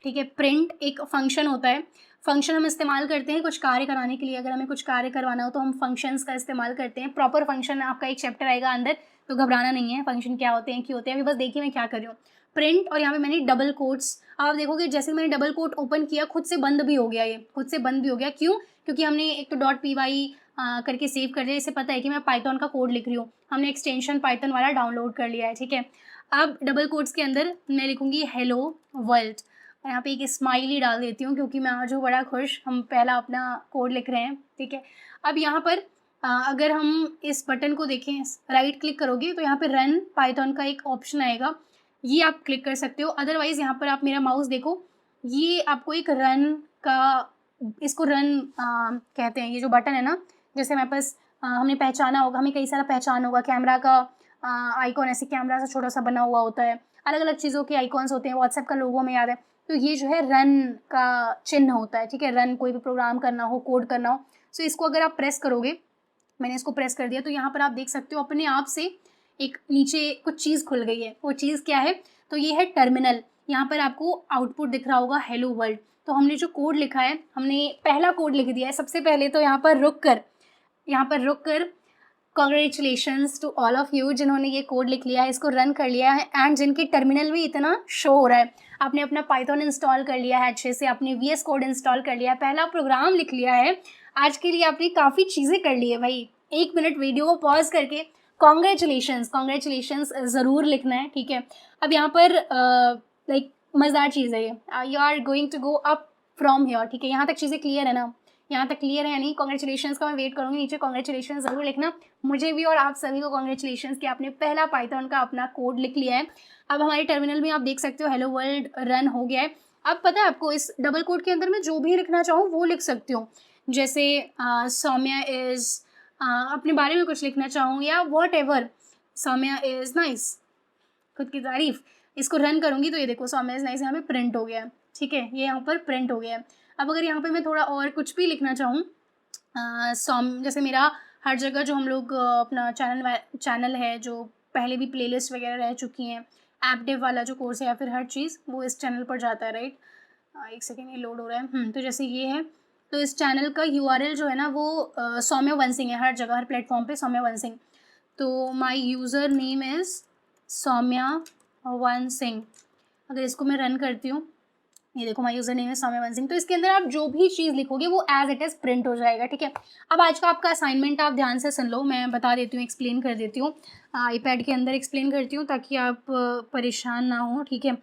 ठीक है, प्रिंट एक फंक्शन होता है। फंक्शन हम इस्तेमाल करते हैं कुछ कार्य कराने के लिए। अगर हमें कुछ कार्य करवाना हो तो हम फंक्शंस का इस्तेमाल करते हैं। प्रॉपर फंक्शन आपका एक चैप्टर आएगा अंदर, तो घबराना नहीं है, फंक्शन क्या होते हैं, क्यों होते हैं। अभी बस देखिए मैं क्या कर रही हूँ, प्रिंट, और यहाँ पे मैंने डबल कोट्स, आप देखोगे जैसे मैंने डबल कोट ओपन किया खुद से बंद भी हो गया, ये खुद से बंद भी हो गया। क्यों? क्योंकि हमने एक तो .py करके सेव कर दिया, इससे पता है कि मैं पाइथन का कोड लिख रही हूँ, हमने एक्सटेंशन पाइथन वाला डाउनलोड कर लिया है, ठीक है। अब डबल कोट्स के अंदर मैं लिखूँगी हेलो वर्ल्ड, यहाँ पे एक स्माइली डाल देती हूँ क्योंकि मैं आज हूँ बड़ा खुश, हम पहला अपना कोड लिख रहे हैं, ठीक है। अब यहाँ पर अगर हम इस बटन को देखें, राइट क्लिक करोगे तो यहाँ पे रन पाइथन का एक ऑप्शन आएगा, ये आप क्लिक कर सकते हो। अदरवाइज़ यहाँ पर आप मेरा माउस देखो, ये आपको एक रन का, इसको रन कहते हैं, ये जो बटन है ना, जैसे हमारे पास हमने पहचाना होगा, हमें कई सारा पहचान होगा, कैमरा का आइकॉन ऐसे कैमरा से छोटा सा बना हुआ होता है, अलग अलग चीज़ों के आइकॉन्स होते हैं, व्हाट्सएप का लोगो में याद है, तो ये जो है रन का चिन्ह होता है, ठीक है। रन, कोई भी प्रोग्राम करना हो, कोड करना हो, सो इसको अगर आप प्रेस करोगे, मैंने इसको प्रेस कर दिया, तो यहाँ पर आप देख सकते हो अपने आप से एक नीचे कुछ चीज़ खुल गई है। वो चीज़ क्या है? तो ये है टर्मिनल। यहाँ पर आपको आउटपुट दिख रहा होगा हेलो वर्ल्ड। तो हमने जो कोड लिखा है, हमने पहला कोड लिख दिया है। सबसे पहले तो यहाँ पर रुक कर congratulations to all of you जिन्होंने ये कोड लिख लिया है, इसको रन कर लिया है, एंड जिनके टर्मिनल में इतना शो हो रहा है, आपने अपना पाइथन इंस्टॉल कर लिया है अच्छे से, आपने VS कोड इंस्टॉल कर लिया है, पहला प्रोग्राम लिख लिया है। आज के लिए आपने काफ़ी चीज़ें कर ली है भाई। 1 मिनट वीडियो को पॉज करके कॉन्ग्रेचुलेशंस ज़रूर लिखना है, ठीक है। अब यहाँ पर लाइक मज़ेदार चीज़ है ये, you are going to go up from here, ठीक है। यहाँ तक चीज़ें क्लियर है ना? यहाँ तक क्लियर है या नहीं? कॉन्ग्रेचुलेशंस का मैं वेट करूँगी, नीचे कॉन्ग्रेचुलेशन ज़रूर लिखना, मुझे भी और आप सभी को कॉन्ग्रेचुलेशंस कि आपने पहला पाइथन का अपना कोड लिख लिया है। अब हमारे टर्मिनल में आप देख सकते हो हेलो वर्ल्ड रन हो गया है। अब पता है आपको, इस डबल कोड के अंदर मैं जो भी लिखना चाहूँ वो लिख सकती हूँ, जैसे सौम्या इज़, अपने बारे में कुछ लिखना चाहूँ या whatever, Saumya is nice, खुद की तारीफ। इसको रन करूँगी तो ये देखो सौम्या इज़ नाइस यहाँ पे प्रिंट हो गया है, ठीक है, ये यहाँ पर प्रिंट हो गया है। अब अगर यहाँ पे मैं थोड़ा और कुछ भी लिखना चाहूँ, जैसे मेरा हर जगह जो हम लोग अपना चैनल है जो पहले भी प्लेलिस्ट वगैरह रह चुकी हैं, ऐप डेव वाला जो कोर्स है या फिर हर चीज़ वो इस चैनल पर जाता है, राइट। एक सेकेंड, ये लोड हो रहा है। तो जैसे ये है, तो इस चैनल का URL जो है ना वो सौम्या वन सिंह है, हर जगह हर प्लेटफॉर्म पे सौम्या वन सिंह। तो my user name is Saumya one Singh. अगर इसको मैं रन करती हूँ, ये देखो माय यूज़र नेम है सौम्या वन सिंह, तो इसके अंदर आप जो भी चीज़ लिखोगे वो एज इट इज़ प्रिंट हो जाएगा, ठीक है। अब आज का आपका असाइनमेंट आप ध्यान से सुन लो, मैं बता देती हूँ, एक्सप्लेन कर देती हूँ, आईपैड के अंदर एक्सप्लेन करती हूँ ताकि आप परेशान ना हो, ठीक है।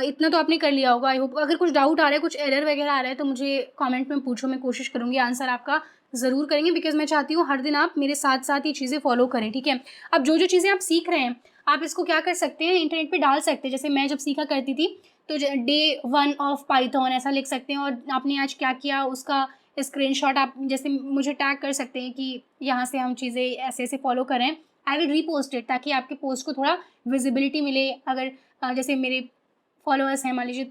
इतना तो आपने कर लिया होगा आई होप। अगर कुछ डाउट आ रहा है, कुछ एरर वगैरह आ रहा है तो मुझे कमेंट में पूछो, मैं कोशिश करूँगी आंसर आपका ज़रूर करेंगे, बिकॉज मैं चाहती हूँ हर दिन आप मेरे साथ साथ ये चीज़ें फॉलो करें, ठीक है। अब जो जो चीज़ें आप सीख रहे हैं आप इसको क्या कर सकते हैं, इंटरनेट पे डाल सकते हैं। जैसे मैं जब सीखा करती थी तो डे 1 ऑफ पाइथन ऐसा लिख सकते हैं, और आपने आज क्या किया उसका स्क्रीनशॉट आप जैसे मुझे टैग कर सकते हैं कि यहाँ से हम चीज़ें ऐसे ऐसे फॉलो करें। आई विल रीपोस्ट इट ताकि आपके पोस्ट को थोड़ा विजिबिलिटी मिले। अगर जैसे मेरे फॉलोअर्स हैं मान लीजिए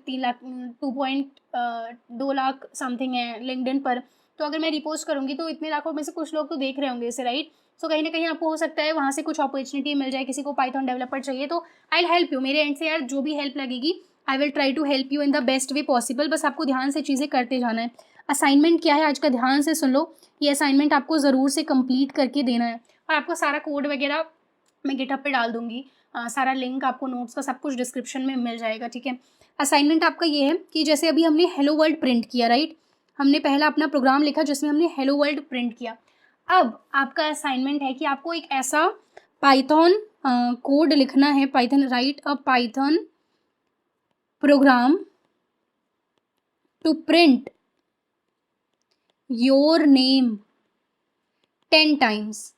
2 लाख समथिंग है लिंक्डइन पर, तो अगर मैं रिपोस्ट करूँगी तो इतने लाखों में से कुछ लोग तो देख रहे होंगे इसे, राइट। सो कहीं ना कहीं आपको हो सकता है वहाँ से कुछ अपॉर्चुनिटी मिल जाए, किसी को पाइथन डेवलपर चाहिए तो आई विल हेल्प यू। मेरे एंड से यार जो भी हेल्प लगेगी I will try to help you in the best way possible. बस आपको ध्यान से चीज़ें करते जाना है। असाइनमेंट क्या है आज का, ध्यान से सुन लो, ये असाइनमेंट आपको ज़रूर से कंप्लीट करके देना है, और आपको सारा कोड वगैरह मैं गिटहब पे डाल दूँगी, सारा लिंक आपको नोट्स का सब कुछ डिस्क्रिप्शन में मिल जाएगा, ठीक है। असाइनमेंट आपका ये है कि जैसे अभी हमने हेलो वर्ल्ड प्रिंट किया, राइट, हमने पहला अपना प्रोग्राम लिखा जिसमें हमने हेलो वर्ल्ड प्रिंट किया। अब आपका असाइनमेंट है कि आपको एक ऐसा पाइथन कोड लिखना है, Python write a Python program to print your name 10 times,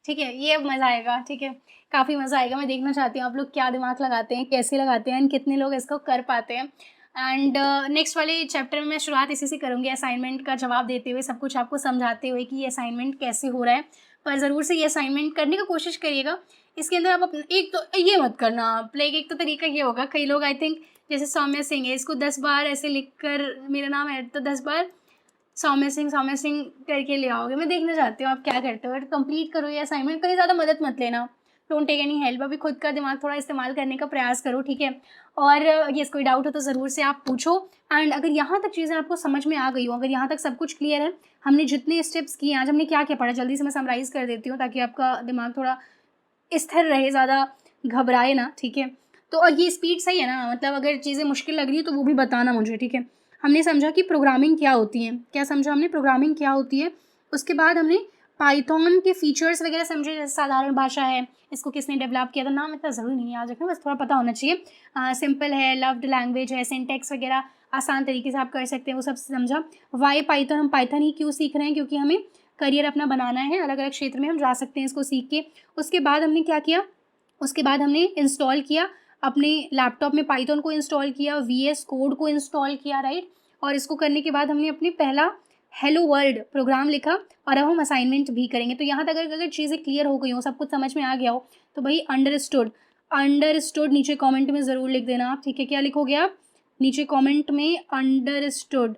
ठीक है। ये अब मज़ा आएगा, ठीक है, काफ़ी मज़ा आएगा। मैं देखना चाहती हूँ आप लोग क्या दिमाग लगाते हैं, कैसे लगाते हैं, एंड कितने लोग इसको कर पाते हैं। एंड नेक्स्ट वाले चैप्टर में मैं शुरुआत इसी से करूँगी, असाइनमेंट का जवाब देते हुए, सब कुछ आपको समझाते हुए कि ये असाइनमेंट कैसे हो रहा है। पर ज़रूर से ये असाइनमेंट करने की कोशिश करिएगा। इसके अंदर आप अपने एक तो ये मत करना आप, लाइक एक तो तरीका ये होगा, कई लोग आई थिंक जैसे सौम्या सिंह है, इसको 10 बार ऐसे लिख कर मेरा नाम ऐड तो 10 बार सौम्या सिंह करके ले आओगे। मैं देखना चाहती हूँ आप क्या करते हो। और कंप्लीट करो ये असाइनमेंट, कहीं ज़्यादा मदद मत लेना, डोंट टेक एनी हेल्प। अभी खुद का दिमाग थोड़ा इस्तेमाल करने का प्रयास करो, ठीक है। और ये कोई डाउट हो तो ज़रूर से आप पूछो। एंड अगर यहाँ तक चीज़ें आपको समझ में आ गई हो, अगर यहाँ तक सब कुछ क्लियर है, हमने जितने स्टेप्स किए आज, हमने क्या क्या पढ़ा, जल्दी से मैं समराइज़ कर देती हूँ ताकि आपका दिमाग थोड़ा स्थिर रहे, ज़्यादा घबराए ना, ठीक है। तो और ये स्पीड सही है ना, मतलब अगर चीज़ें मुश्किल लग रही है तो वो भी बताना मुझे, ठीक है। हमने समझा कि प्रोग्रामिंग क्या होती है, क्या समझा हमने, प्रोग्रामिंग क्या होती है। उसके बाद हमने पाइथन के फीचर्स वगैरह समझे, जैसे साधारण भाषा है, इसको किसने डेवलप किया था, नाम इतना ज़रूरी नहीं है याद रखना, बस थोड़ा पता होना चाहिए। सिंपल है, लव्ड लैंग्वेज है, सिंटेक्स वगैरह आसान तरीके से आप कर सकते हैं, वो सब समझा। वाई पाइथन, हम पाइथन ही क्यों सीख रहे हैं, क्योंकि हमें करियर अपना बनाना है, अलग अलग क्षेत्र में हम जा सकते हैं इसको सीख के। उसके बाद हमने क्या किया, उसके बाद हमने इंस्टॉल किया अपने लैपटॉप में, पाइथन को इंस्टॉल किया, VS कोड को इंस्टॉल किया, राइट। और इसको करने के बाद हमने अपने पहला हेलो वर्ल्ड प्रोग्राम लिखा, और अब हम असाइनमेंट भी करेंगे। तो यहाँ तक अगर चीज़ें क्लियर हो गई हो, सब कुछ समझ में आ गया हो, तो भाई अंडरस्टूड नीचे कमेंट में ज़रूर लिख देना आप, ठीक है। क्या लिखोगे आप नीचे कमेंट में, अंडरस्टूड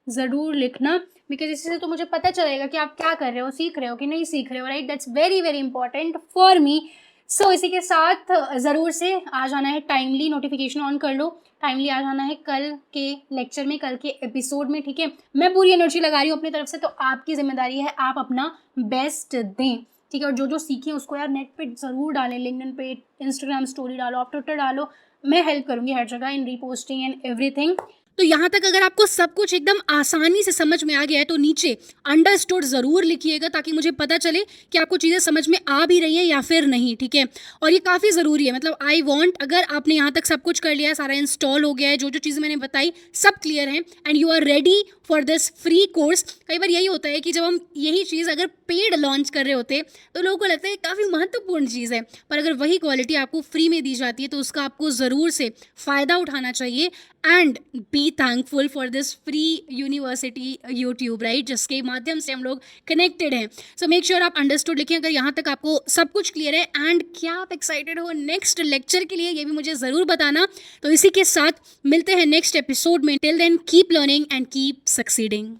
ज़रूर लिखना, बिकॉज इससे तो मुझे पता चलेगा कि आप क्या कर रहे हो, सीख रहे हो कि नहीं सीख रहे हो, right. That's very very important for me. So इसी के साथ ज़रूर से आ जाना है, टाइमली नोटिफिकेशन ऑन कर लो, टाइमली आ जाना है कल के लेक्चर में, कल के एपिसोड में, ठीक है। मैं पूरी एनर्जी लगा रही हूँ अपनी तरफ से, तो आपकी जिम्मेदारी है आप अपना बेस्ट दें, ठीक है। और जो जो सीखें उसको यार नेट पे ज़रूर डालें, लिंक्डइन पे, इंस्टाग्राम स्टोरी डालो, आप ट्विटर डालो, मैं हेल्प करूँगी हर जगह इन रीपोस्टिंग एंड एवरीथिंग। तो यहाँ तक अगर आपको सब कुछ एकदम आसानी से समझ में आ गया है तो नीचे अंडरस्टूड ज़रूर लिखिएगा, ताकि मुझे पता चले कि आपको चीज़ें समझ में आ भी रही हैं या फिर नहीं, ठीक है। और ये काफ़ी ज़रूरी है, मतलब आई वॉन्ट, अगर आपने यहाँ तक सब कुछ कर लिया है, सारा इंस्टॉल हो गया है, जो जो चीज़ें मैंने बताई सब क्लियर है, and you are ready for this free course. कई बार यही होता है कि जब हम यही चीज़ अगर पेड लॉन्च कर रहे होते तो लोगों को लगता है काफ़ी महत्वपूर्ण चीज़ है, पर अगर वही क्वालिटी आपको फ्री में दी जाती है तो उसका आपको ज़रूर से फ़ायदा उठाना चाहिए and be thankful for this free university YouTube, right, जिसके माध्यम से हम लोग कनेक्टेड हैं। सो मेक श्योर आप अंडरस्टूड लिखें अगर यहाँ तक आपको सब कुछ क्लियर है, एंड क्या आप एक्साइटेड हो नेक्स्ट लेक्चर के लिए, ये भी मुझे ज़रूर बताना। तो इसी के साथ मिलते हैं नेक्स्ट एपिसोड में। Till then keep learning and keep succeeding.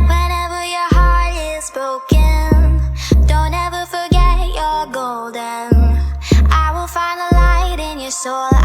Whenever your heart is broken, don't ever forget you're golden. I will find the light in your soul.